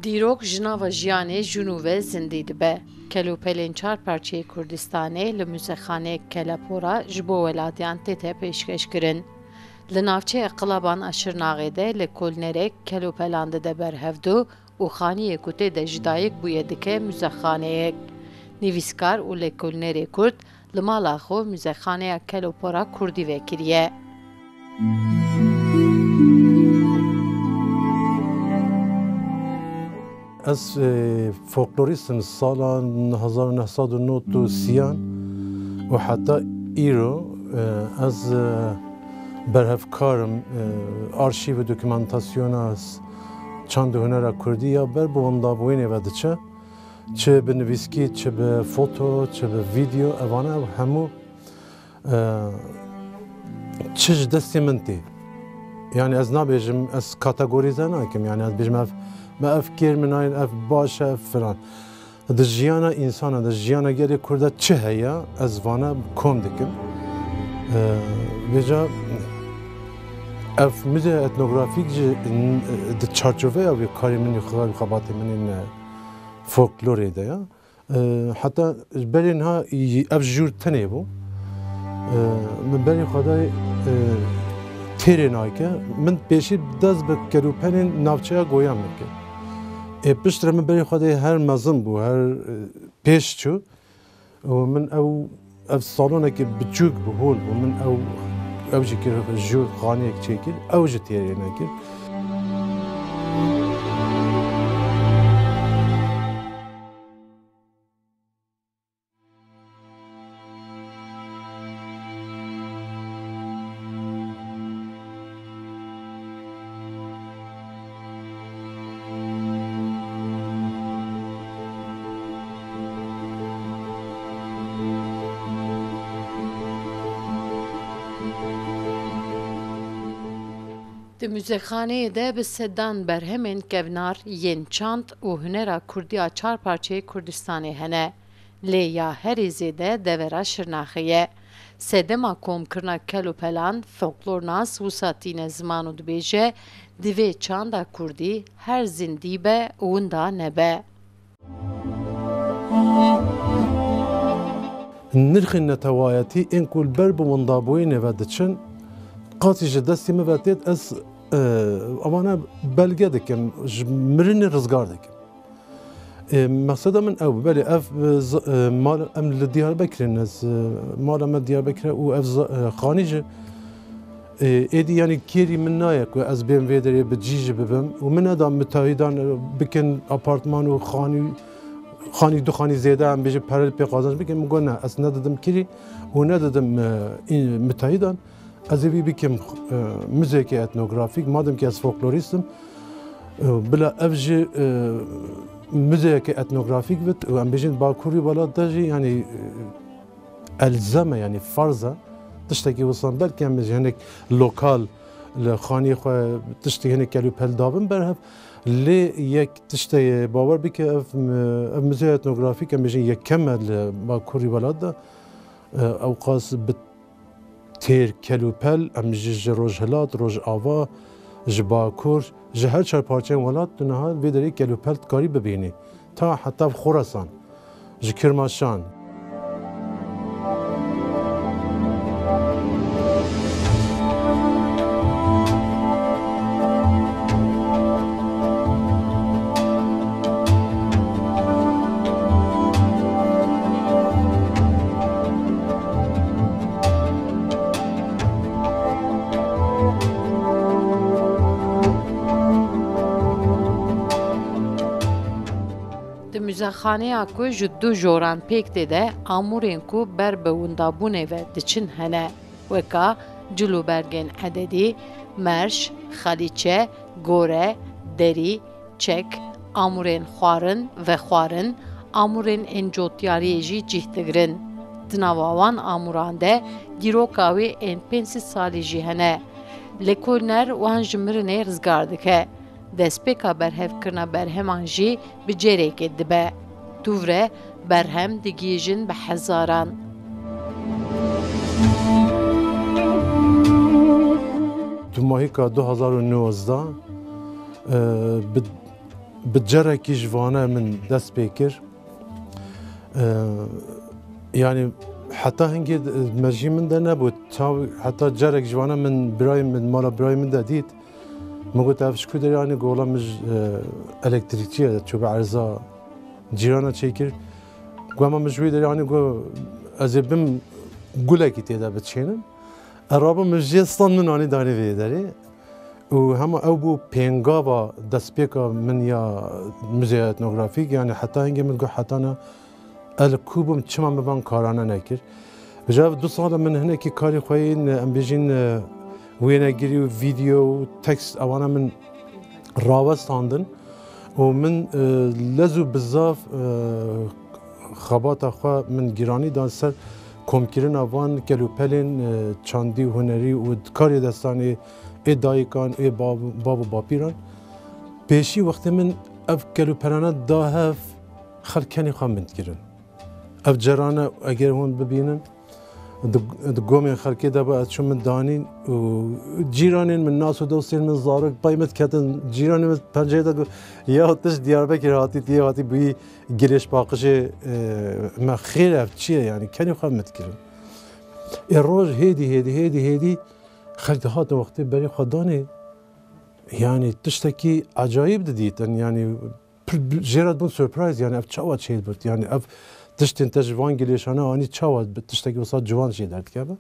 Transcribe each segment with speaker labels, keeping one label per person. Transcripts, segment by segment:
Speaker 1: دیروک جناوا جیانê jinû zindî dibe. Kelûpelên çar parçeyê Kurdistanê li Mûzexaneyek Kelepora ji bo welatiyan tê pêşkêşkirin. Li navçeya qilaban a Şirnexê de li kolnerek kelûpelan dide berhevdû û xaniyê ku tê de ji dayîk bûye dike Mûzexaneyek. Nivîskar û lêkolnerê Kurd li mala xwe Mûzexaneya Kelepora Kurdî vekiriye.
Speaker 2: از فولکلوریستم سال 1990 و حتی ایرو از برهفکارم آرشیو و دوکیمانتاسیون از چند هنر کردی یا بر بوندابوینه و دچه چه به نویسکی چه به فوتو چه به ویدیو اوانه همو چش دستی منتی یعنی از نبیجم از کاتگوریزه ناکم یعنی از بیجم ما افکر من این اف باشه فلان دژیانا انسان دژیانا گری کرده چه هیا از وانه کم دکم ویجا اف میز اتنوگرافیک د چارچوبه او کاری منی خباتی منی فولکلوری ده یا حتی برین ها اف جور تنه بو من برین خدای تیری نایکه من پیشی دست به کروپنین نافچه گویم میکه پشت من برای خود هر مزن بو هر پیش چو و من او سالونه که بچوک بو هول و من او جی که جو خانه یک چه کرد او جی تیری نکرد
Speaker 1: Di Mûzexaneyê de bi sedan berhemên kevnar yên çand û hunera Kurdiya çar parçeyê Kurdistanê hene. Lê ya herî zêde devera Şirnexê ye. Sedema komkirina kelûpelan folklornas wisa tîne ziman û dibêje divê çanda Kurdî her zindî be û winda nebe.
Speaker 2: نرخی نتوایتی این کل بر به وندابوی نودچن قاطی جدستی مفتید از امانه بلگه دکم مرن رزگار دکم مقصد من او بله اف مال ام لدیار بکرین از مال ام دیار بکره و اف خانیج ایدی یعنی کیری من نایک و از بیم ویدری بجیج ببم و من ادام متحدان بکن آپارتمان و خانی دو خانی زیاده هم بیشه پرل پی قازنش بکن میگه نه از ندادم کیری و ندادم این متحدان از اوی بکم موزیک اتنوگرافیک مادم که از فولکلوریستم بلا افجی موزیک اتنوگرافیک بت و ام بیشین باکوری بالا داشی یعنی الزامه یعنی فرضه تشتکی وصل بلکه هم هنک لوکال لخانی خو تشتکی هنک کلو پل دابن برهف لی یک تشتی باور بکه اف موزیک اتنوگرافیک هم بیشین یک کمل باکوری بالا دا اوقاس بت تیر کلوپل ام جه روز هلات روز آوا جباکور جه هر چهار پارچه ولات دنها ویدری کلوپل کاری ببینی تا حتی خراسان جه کرماشان
Speaker 1: Mûzexaneya ku ji du joran pêk dide amûrên ku ber bi windabûnê ve diçin hene weka cilûbergên ededî, merş, xalîçe, gore, derî, çek, amurên xwarin ve xwarin, amurên encotiyariyê jî cih digirin. Di nava wan amuran de dîroka wê ên 500 salî jî hene. Lêkolîner wan ji mirinê rizgar dike. Destpêka berhevkirina berheman jî bi cerêkê dibe. Tuvre berhem digihîjin bi hezaran.
Speaker 2: Du mahîka 2019 bi cerekî ji vane min dest pê kir. Yani heta hingê merjî min de nebû. Heta cerek ji vane min birayê min mala birayê min de dît. Min got ev ji ku derê anî gola min ji elektrîkçiye de çû bi erza cîrana çêkir. Goma min ji wê derê anî got ez ê bim gulekî têde biçênim. Erabim min jê stan min anî danî vê derê. û hema ew bû pêngava destpêka min ya müzeya etnografîk yani heta hingê min got hetana el ku bûm çima min van karane nekir. Bi cav 2 sala min hinekî karê xwe yên em bêjin wênegirî û video û tekst ewana min rawestandin û min lez û bizaf xebata xwe min gîranî dan ser komkirina van kelûpelên çandî û hunerî û karê destanê ê dayîkan ê bav û bapîran. Pêşî wextê min ev kelûperane dahev xelkenî xwe min dikirin. Ev cerane eger hûn bibînin di gomên xelkê de bi ez çû min danîn û cîranên min nas û dostên min zarok bay min diketin cîranê min pencerê de ya tişt Diyarbekir hatî tê hatî bûyî girêşpaqijê me xêr ev çi ye yani kenî xwe min dikirin. Ê roj hêdî xelk dihatin wextê berê xwe danê yani tiştekî ecayîb didîtin yani jêra bûn surprise yani ev çawa çêl bût yani ev tiştên te ji van girêşane anî çawa tiştekî wisa ciwan jê derdikeve.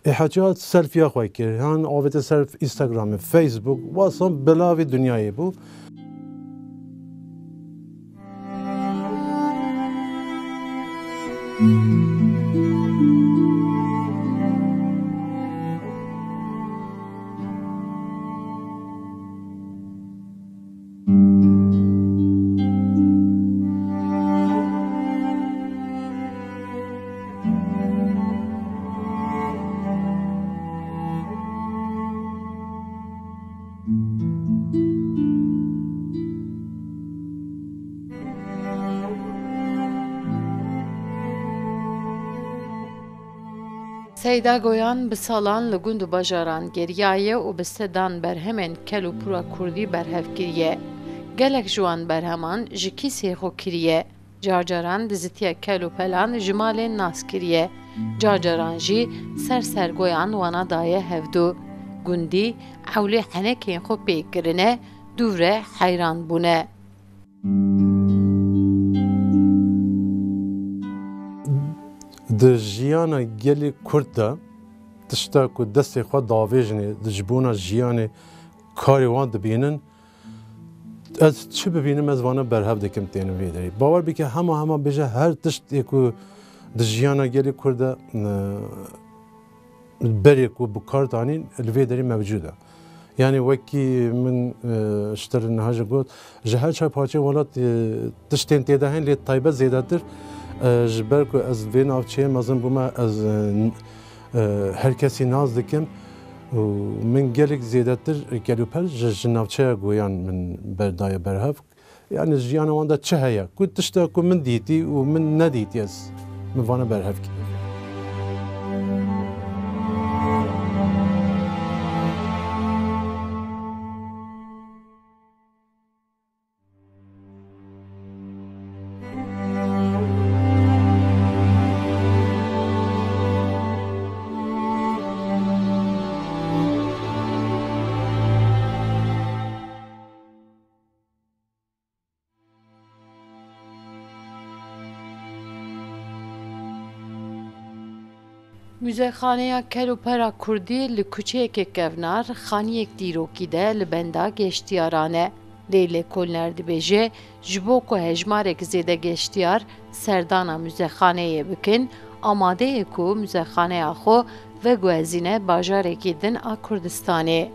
Speaker 2: Ê heciya selfiya xwe kir yan avête ser Instagramê, Facebook wasan bilavê dunyayê bû.
Speaker 1: Seyda Goyan bi salan li gund û bajaran geriyaye û bi sedan berhemên kel û pûra Kurdî berhev kiriye. Gelek ji wan berheman ji kîsê xwe kiriye. Carcaran di zitiya kel û pelan ji malên nas kiriye. Carcaran jî ser goyan wana daye hevdû. Gundî ewlê henekên xwe pê kirine, dûvre heyran bûne.
Speaker 2: Di jiyana gelê Kurd de tişta ku destê xwe davêjinê ji bûna jiyanê karê wan dibînin ez çi bibînim ez vana berhev dikim têne vê derê. Bawer bike hema bêje her tiştê ku di jiyana gelê Kurd de berê ku bi kar danîn li vê derê mevcûd e. Yani wekî min ji te re niha jî got ji her çay parçeyê welat tiştên têde hene lê taybet zêdetir ji ber ku ez vê navçeyê mezin bûme ez her kesî naz dikim û min gelek zêdetir kelûper ji navçeya goyan min berdaye berhev yani jiyana wan de çi heye ku tişta ku min dîtî û min nedîtî ez min vana berhev kir.
Speaker 1: Müzexaneya Kel û Pera Kurdî li kuçeyekê kevnar xaniyek dîrokî de li benda geştiyaran e. Lê lêkolîner dibêje ji bo ku hejmarek zêde geştiyar serdana müzexaneyê bikin, amade ye ku müzexaneya xwe veguhezîne bajarekî din a Kurdistanê.